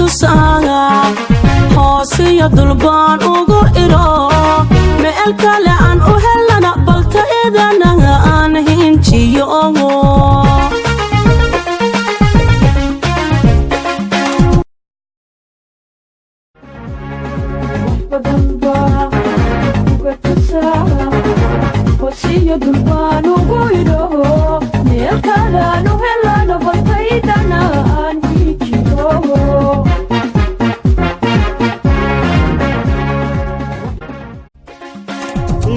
tusaga hoosiyo dulbaan ugu iro meel kale aan u helana balta idanaga aan hinjiyo hoosiyo dulbaan ugu iro meel kale aan u helana balta idanaga aan hinjiyo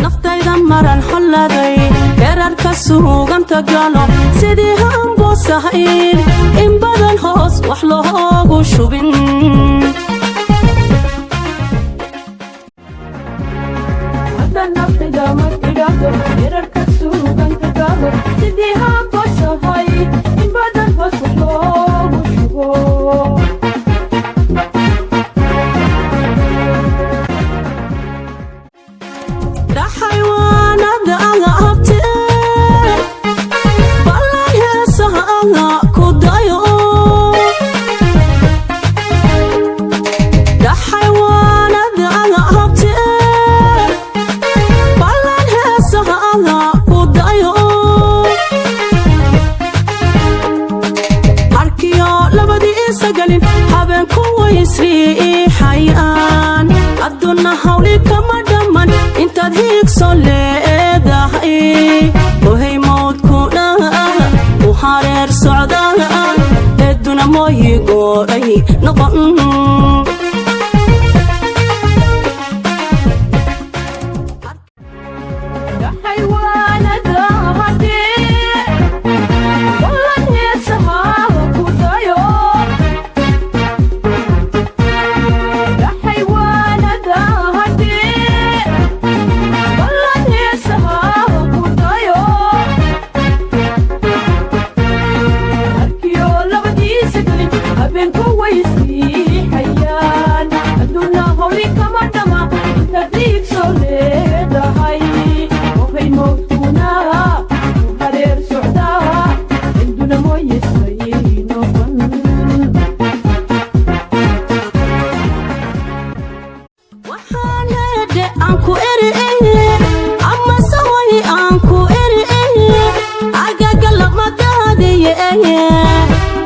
naftayda maran holaday herarka suuganta galo sidii hambosahayn in badan hoos wax loogu shubin hadda naftayda markidhahdo herarka suuganta galo sidii hambosahayn in badan hoos wax loogu shubo habeenku waysrii xayaan adduunna hawli kama dhamman intaad hiigso leedahay ohay mawdku dhaha u hareer socdaa eeduna mooyigooday noqon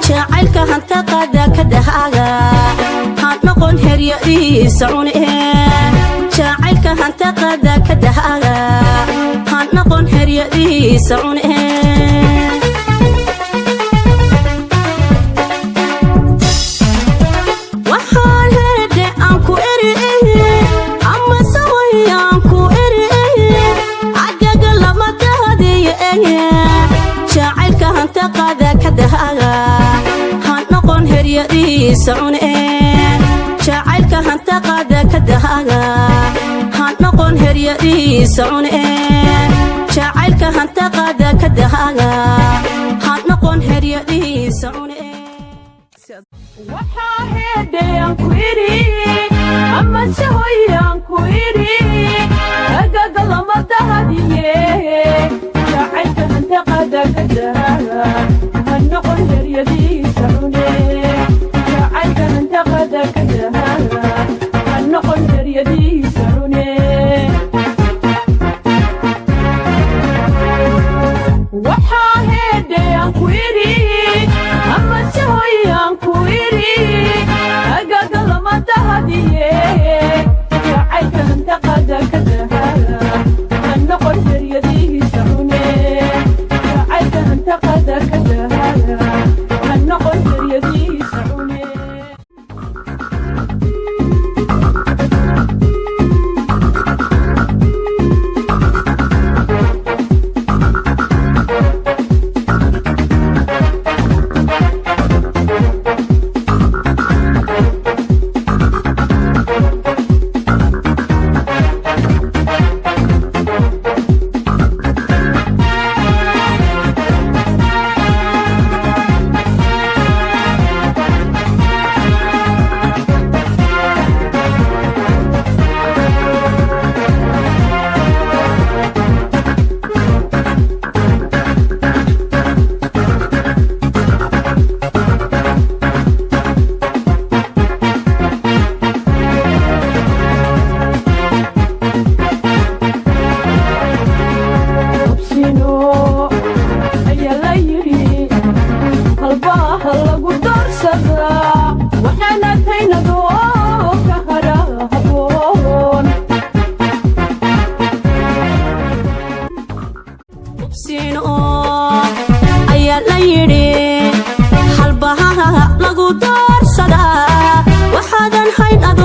jacaylka hanta qada ka dahaga han noqon heryadiisa cune jacaylka hanta qada ka dahaga han noqon heryadiisa cune waxaan hede aan ku eri ama saway aan ku eri agaga lama dahadiye jacaylka hanta qada ka dahaga han noqon heryadiisa cune jacaylka hanta qada ka dahaga han noqon heryadiisa cune jacaylka hanta qada ka dahaga han noqon heryadiisa cune waxaa heedayaan ku iri ama sahoyaan ku iri agaga lama dahadiye jacaylka hanta qada ka dahaga han noqon heryadiisa cune jacaylka hanta qada ka dahaga han noqon heryadiisa cune waxaa heedayaan ku iri ama sahoyaan ku iri agaga lama dahadiye jacaylka hanta qada ka dahaga han noqon heryadiisa cune jacaylka hanta qada ka dahaga han noqon heryadiisa cune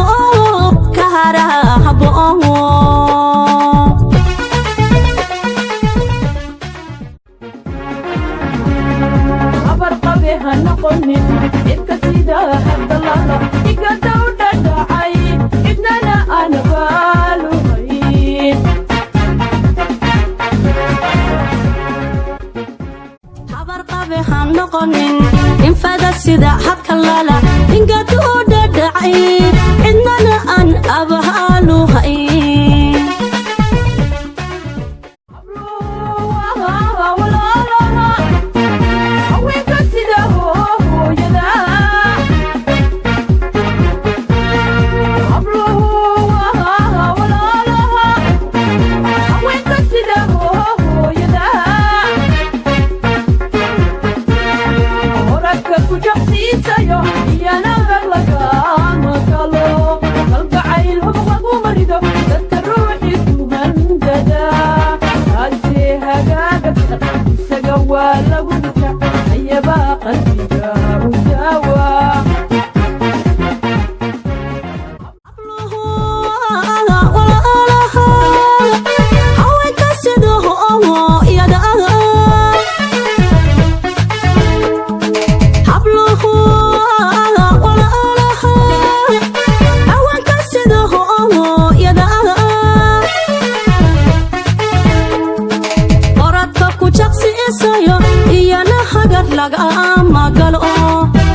hado kahara habo habar qabe hanoqonin idka sida hadalala iga dawdhadhacay idnana aan baaluhayn habar qabe hanoqonin infada sida hadkalala iga dawdhadhacay idnana aan abaaluhayn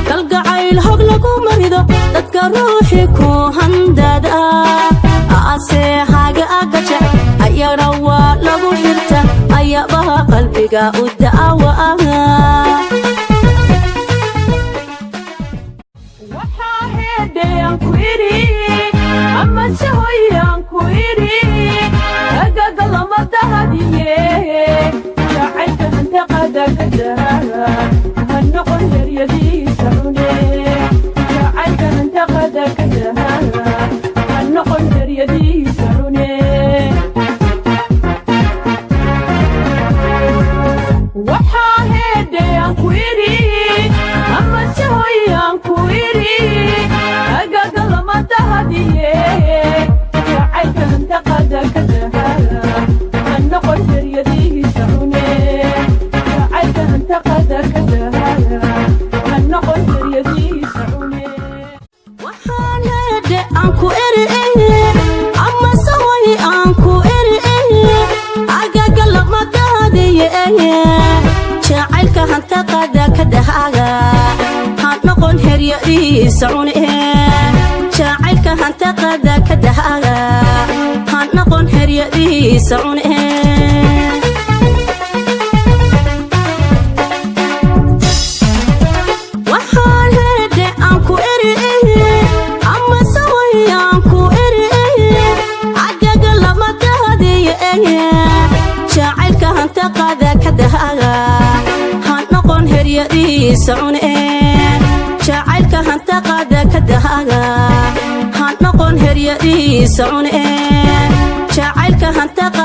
kalgacayl hog lagu marido dadka ruuxi ku handada aasee haga agaja ayana waa lagu xirta ayabaha qalbiga u da'awa waxaa heedheyan ku idhi ama shahoyan ku idhi agaga lama dahadiye jacaylka hantaqada ka dahara hanoqon heryadiisa cune jacaylka hantaqada ka dahara hanoqon heryadiisa cune waxaa heedheyan ku idhi ama shahoyan ku idhi agaga lama dahadiye jacaylka hantaqada ka dahara hanoqon heryadiisa cune jacaylka hantaqada ka dahara hanoqon heryadiisa cune waxaan heedhe aan ku eri ama sahoy aan ku eri agaga lama dahadiye jacaylka hantaqada ka dahara hanoqon heryadiisa cune jacaylka hantaqada ka dahara hanoqon heryadiisa cune waxaan heedhe aan ku eri ama sahoy aan ku eri agaga lama dahadiye jacaylka hantaqada ka dahara hanoqon heryadiisa cune jacaylka hantaqada ka dahara hanoqon heryadiisa cune jacaylka hantaqada